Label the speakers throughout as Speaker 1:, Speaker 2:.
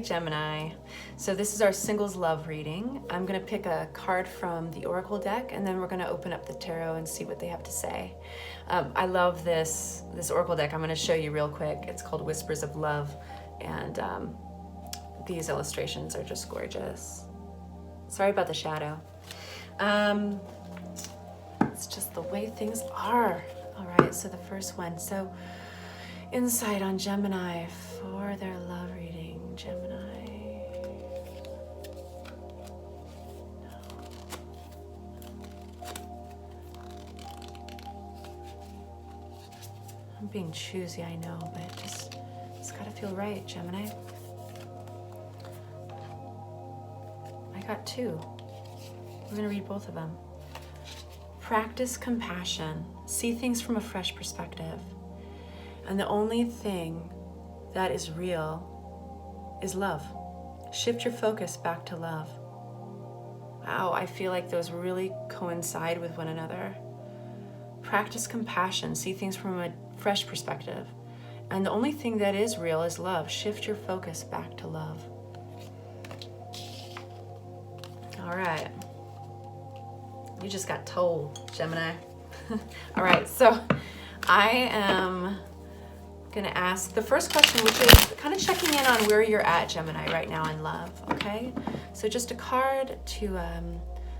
Speaker 1: Gemini. So this is our singles love reading. I'm gonna pick a card from the Oracle deck, and then we're gonna open up the tarot and see what they have to say. I love this Oracle deck. I'm gonna show you real quick. It's called Whispers of Love, and these illustrations are just gorgeous. Sorry about the shadow. It's just the way things are. All right, so the first one. So insight on Gemini for their love reading. Gemini. I'm being choosy, I know, but it's gotta feel right, Gemini. I got two. We're gonna read both of them. Practice compassion. See things from a fresh perspective. And the only thing that is real is love. Shift your focus back to love. Wow, I feel like those really coincide with one another. Practice compassion. See things from a fresh perspective. And the only thing that is real is love. Shift your focus back to love. All right. You just got told, Gemini. All right, so I am gonna ask the first question, which is kind of checking in on where you're at, Gemini, right now in love, okay? So just a card to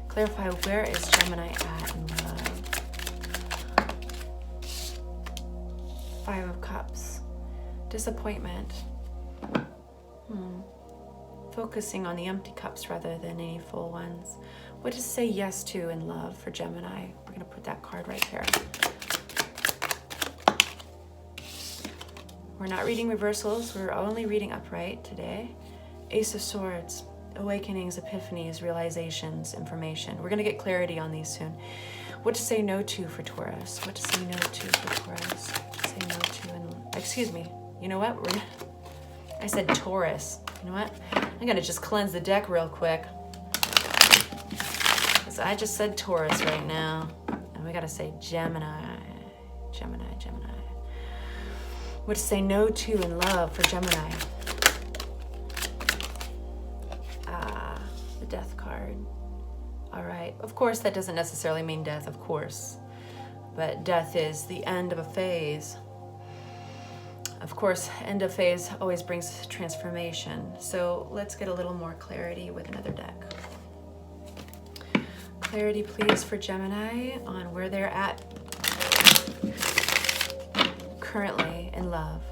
Speaker 1: clarify, where is Gemini at in love? Five of Cups. Disappointment. Focusing on the empty cups rather than any full ones. What to say yes to in love for Gemini? We're gonna put that card right there. We're not reading reversals, we're only reading upright today. Ace of Swords, awakenings, epiphanies, realizations, information. We're gonna get clarity on these soon. What to say no to for Taurus? What to say no to for Taurus? What to say no to in, excuse me, you know what? I said Taurus. You know what? I'm gonna just cleanse the deck real quick. Because I just said Taurus right now. And we gotta say Gemini. Gemini, Gemini. What to say no to in love for Gemini? The Death card. All right. Of course, that doesn't necessarily mean death, of course. But death is the end of a phase. Of course, end of phase always brings transformation. So let's get a little more clarity with another deck. Clarity, please, for Gemini on where they're at currently in love.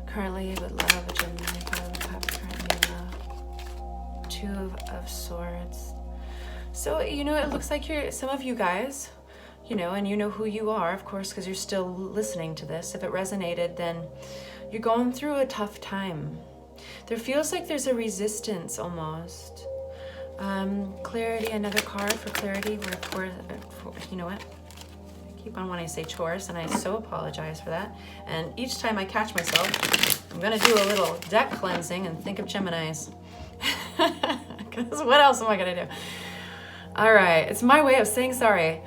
Speaker 1: Currently with love, Gemini, Five of Cups, currently in love. Two of Swords. So, you know, it looks like some of you guys, you know, and you know who you are, of course, because you're still listening to this. If it resonated, then you're going through a tough time. There feels like there's a resistance almost. Clarity, another card for clarity. You know what? I keep on wanting to say Taurus, and I so apologize for that. And each time I catch myself, I'm gonna do a little deck cleansing and think of Geminis. Because what else am I gonna do? All right, it's my way of saying sorry.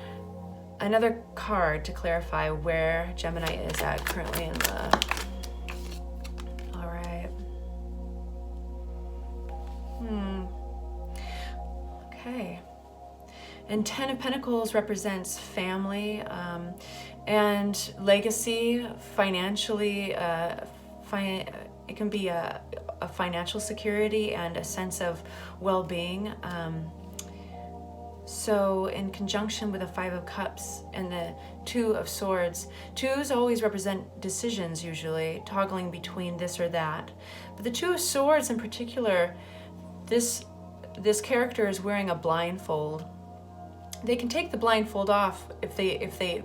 Speaker 1: Another card to clarify where Gemini is at currently in love. All right. Okay. And Ten of Pentacles represents family and legacy, financially. It can be a financial security and a sense of well-being. So in conjunction with the Five of Cups and the Two of Swords, twos always represent decisions usually, toggling between this or that. But the Two of Swords in particular, this character is wearing a blindfold. They can take the blindfold off if they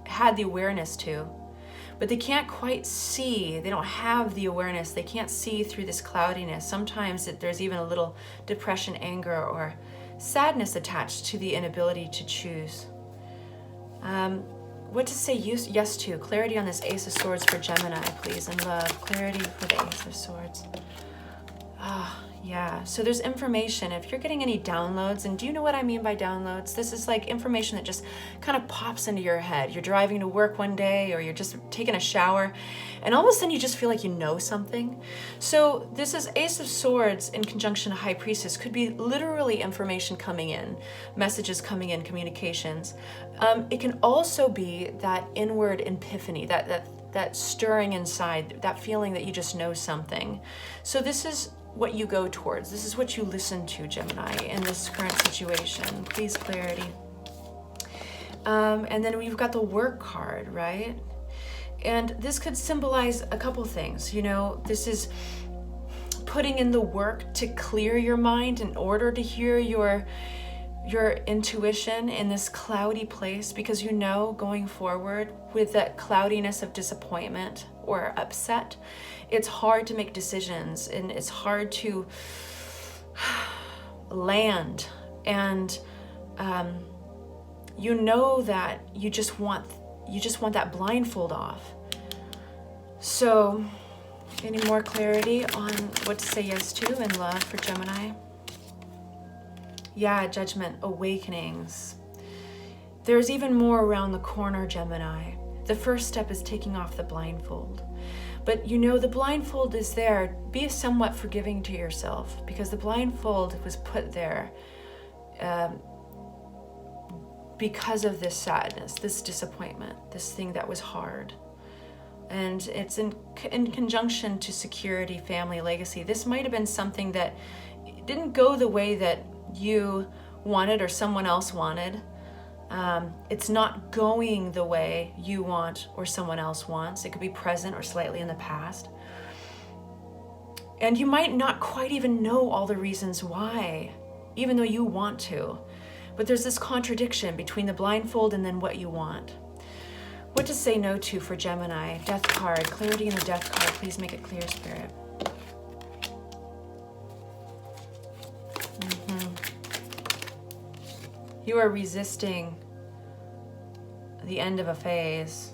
Speaker 1: had the awareness to, but they can't quite see. They don't have the awareness. They can't see through this cloudiness. Sometimes there's even a little depression, anger, or sadness attached to the inability to choose. What to say yes to? Clarity on this Ace of Swords for Gemini, please, and love. Clarity for the Ace of Swords. Yeah, so there's information. If you're getting any downloads, and do you know what I mean by downloads? This is like information that just kind of pops into your head. You're driving to work one day, or you're just taking a shower, and all of a sudden you just feel like you know something. So this is Ace of Swords in conjunction to High Priestess. Could be literally information coming in, messages coming in, communications. It can also be that inward epiphany, that stirring inside, that feeling that you just know something. So this is what you go towards. This is what you listen to, Gemini, in this current situation. Please, clarity. And then we've got the work card, right? And this could symbolize a couple things. You know, this is putting in the work to clear your mind in order to hear your intuition in this cloudy place, because you know going forward with that cloudiness of disappointment or upset, it's hard to make decisions and it's hard to land. And you know that you just want that blindfold off. So any more clarity on what to say yes to in love for Gemini? Yeah, Judgment, awakenings. There's even more around the corner, Gemini. The first step is taking off the blindfold. But you know, the blindfold is there. Be somewhat forgiving to yourself, because the blindfold was put there because of this sadness, this disappointment, this thing that was hard. And it's in conjunction to security, family, legacy. This might have been something that didn't go the way that you wanted or someone else wanted. It's not going the way you want or someone else wants. It could be present or slightly in the past. And you might not quite even know all the reasons why, even though you want to. But there's this contradiction between the blindfold and then what you want. What to say no to for Gemini? Death card, clarity in the Death card. Please make it clear, Spirit. You are resisting the end of a phase.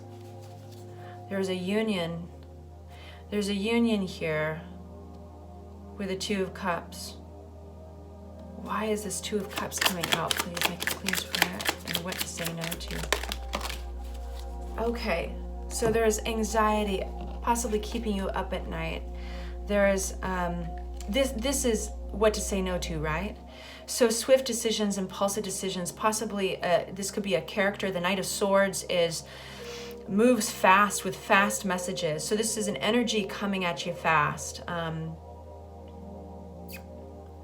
Speaker 1: There's a union. There's a union here with the Two of Cups. Why is this Two of Cups coming out? Please make it clear, Spirit, and what to say no to. Okay, so there's anxiety, possibly keeping you up at night. There's this is what to say no to, right? So swift decisions, impulsive decisions, possibly this could be a character. The Knight of Swords moves fast with fast messages. So this is an energy coming at you fast.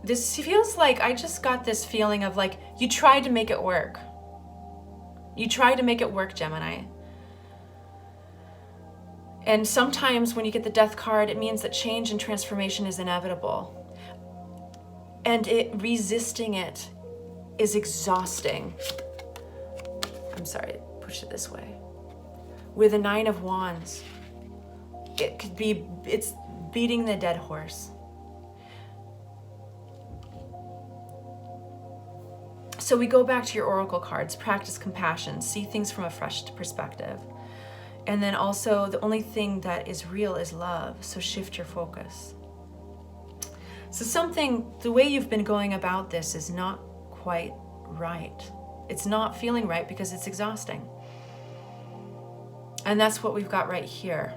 Speaker 1: This feels like, I just got this feeling of like you tried to make it work. You tried to make it work, Gemini. And sometimes when you get the Death card, it means that change and transformation is inevitable. And resisting it is exhausting. I'm sorry, push it this way. With the Nine of Wands, it's beating the dead horse. So we go back to your oracle cards. Practice compassion, see things from a fresh perspective. And then also the only thing that is real is love. So shift your focus. So the way you've been going about this is not quite right. It's not feeling right because it's exhausting. And that's what we've got right here.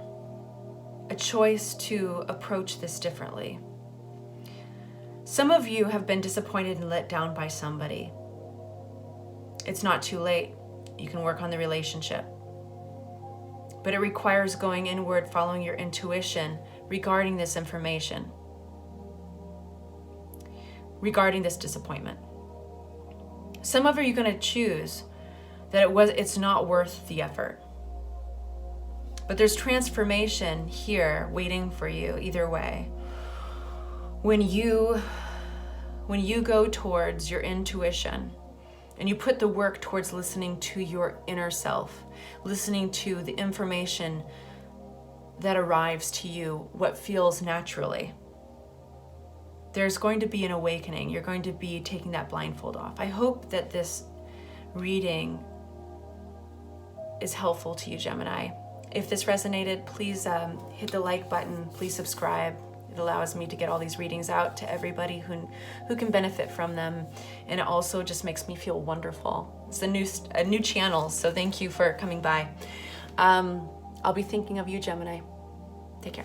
Speaker 1: A choice to approach this differently. Some of you have been disappointed and let down by somebody. It's not too late. You can work on the relationship. But it requires going inward, following your intuition regarding this information, regarding this disappointment. Some of you are going to choose that it's not worth the effort. But there's transformation here waiting for you either way. When you go towards your intuition and you put the work towards listening to your inner self, listening to the information that arrives to you, what feels naturally, there's going to be an awakening. You're going to be taking that blindfold off. I hope that this reading is helpful to you, Gemini. If this resonated, please hit the like button. Please subscribe. It allows me to get all these readings out to everybody who can benefit from them. And it also just makes me feel wonderful. It's a new channel, so thank you for coming by. I'll be thinking of you, Gemini. Take care.